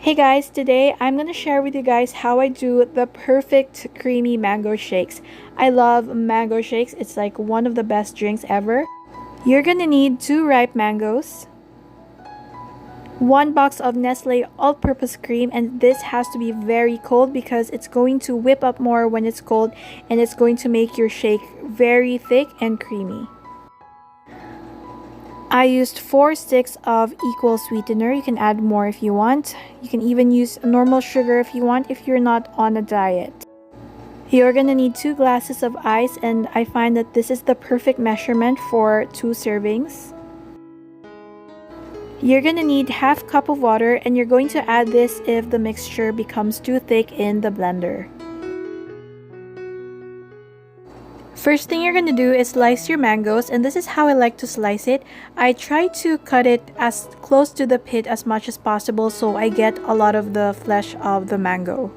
Hey guys, today I'm going to share with you guys how I do the perfect creamy mango shakes. I love mango shakes. It's like one of the best drinks ever. You're going to need 2 ripe mangoes, 1 box of Nestle all-purpose cream, and this has to be very cold because it's going to whip up more when it's cold and it's going to make your shake very thick and creamy. I used 4 sticks of equal sweetener. You can add more if you want. You can even use normal sugar if you want if you're not on a diet. You're gonna need 2 glasses of ice, and I find that this is the perfect measurement for 2 servings. You're gonna need half cup of water, and you're going to add this if the mixture becomes too thick in the blender. First thing you're going to do is slice your mangoes, and this is how I like to slice it. I try to cut it as close to the pit as much as possible so I get a lot of the flesh of the mango.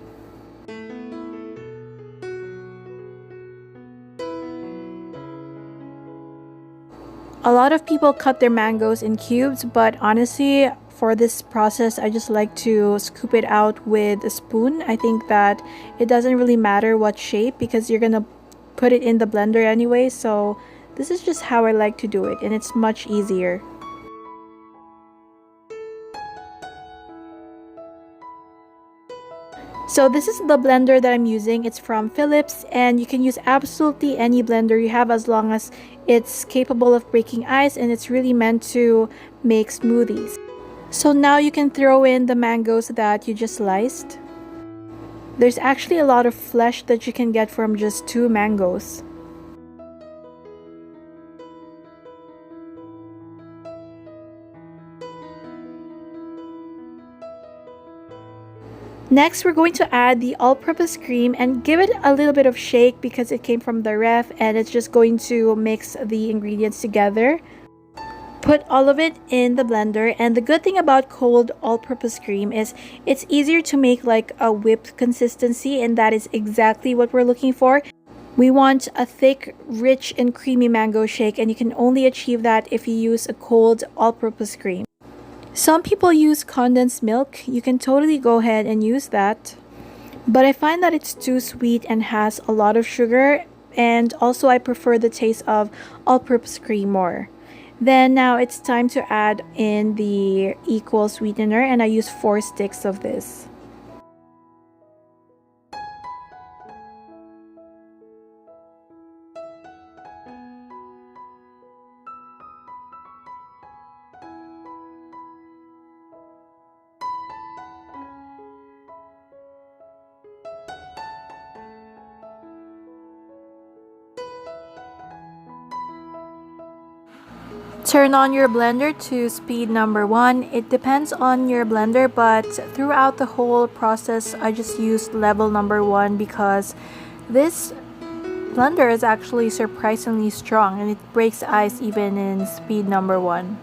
A lot of people cut their mangoes in cubes, but honestly, for this process, I just like to scoop it out with a spoon. I think that it doesn't really matter what shape because you're going to put it in the blender anyway, so this is just how I like to do it, and it's much easier. So this is the blender that I'm using. It's from Philips, and you can use absolutely any blender you have as long as it's capable of breaking ice, and it's really meant to make smoothies. So now you can throw in the mangoes that you just sliced. There's actually a lot of flesh that you can get from just 2 mangoes. Next, we're going to add the all-purpose cream and give it a little bit of shake because it came from the ref, and it's just going to mix the ingredients together. Put all of it in the blender, and the good thing about cold all-purpose cream is it's easier to make like a whipped consistency, and that is exactly what we're looking for. We want a thick, rich, and creamy mango shake, and you can only achieve that if you use a cold all-purpose cream. Some people use condensed milk. You can totally go ahead and use that, but I find that it's too sweet and has a lot of sugar, and also I prefer the taste of all-purpose cream more. Then now it's time to add in the equal sweetener, and I use 4 sticks of this. Turn on your blender to speed number 1. It depends on your blender, but throughout the whole process I just used level number 1 because this blender is actually surprisingly strong and it breaks ice even in speed number 1.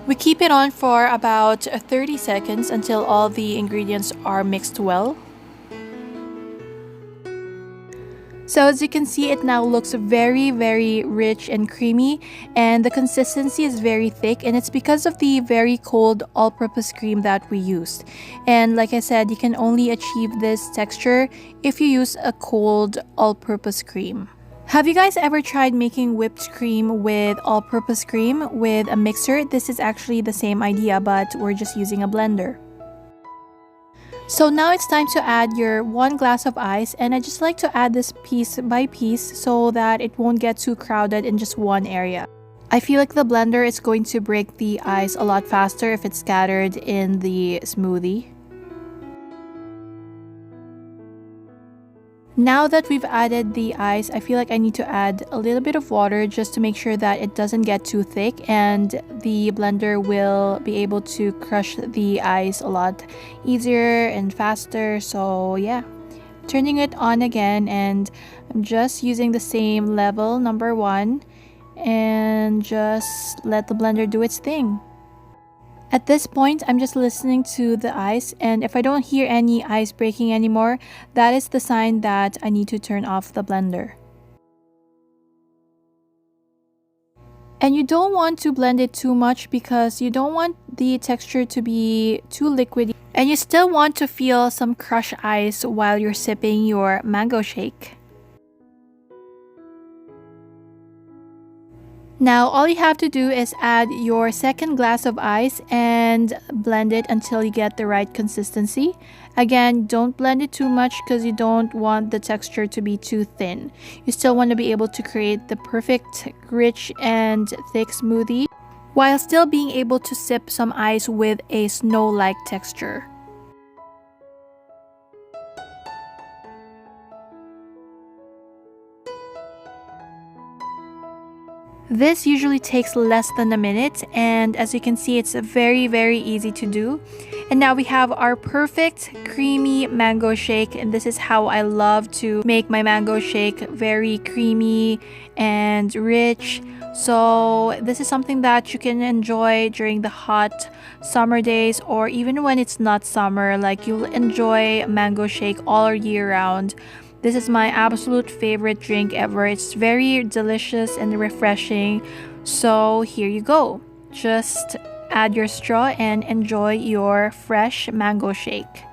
We keep it on for about 30 seconds until all the ingredients are mixed well. So as you can see, it now looks very rich and creamy, and the consistency is very thick, and it's because of the very cold all-purpose cream that we used. And like I said, you can only achieve this texture if you use a cold all-purpose cream. Have you guys ever tried making whipped cream with all-purpose cream with a mixer? This is actually the same idea, but we're just using a blender. So now it's time to add your 1 glass of ice, and I just like to add this piece by piece so that it won't get too crowded in just one area. I feel like the blender is going to break the ice a lot faster if it's scattered in the smoothie. Now that we've added the ice, I feel like I need to add a little bit of water just to make sure that it doesn't get too thick, and the blender will be able to crush the ice a lot easier and faster. So yeah, turning it on again, and I'm just using the same level number 1 and just let the blender do its thing. At this point, I'm just listening to the ice, and if I don't hear any ice breaking anymore, that is the sign that I need to turn off the blender. And you don't want to blend it too much because you don't want the texture to be too liquidy. And you still want to feel some crushed ice while you're sipping your mango shake. Now all you have to do is add your second glass of ice and blend it until you get the right consistency. Again, don't blend it too much because you don't want the texture to be too thin. You still want to be able to create the perfect rich and thick smoothie while still being able to sip some ice with a snow-like texture. This usually takes less than a minute, and as you can see, it's very easy to do. And now we have our perfect creamy mango shake, and this is how I love to make my mango shake, very creamy and rich. So this is something that you can enjoy during the hot summer days, or even when it's not summer, like you'll enjoy mango shake all year round. This is my absolute favorite drink ever. It's very delicious and refreshing. So here you go. Just add your straw and enjoy your fresh mango shake.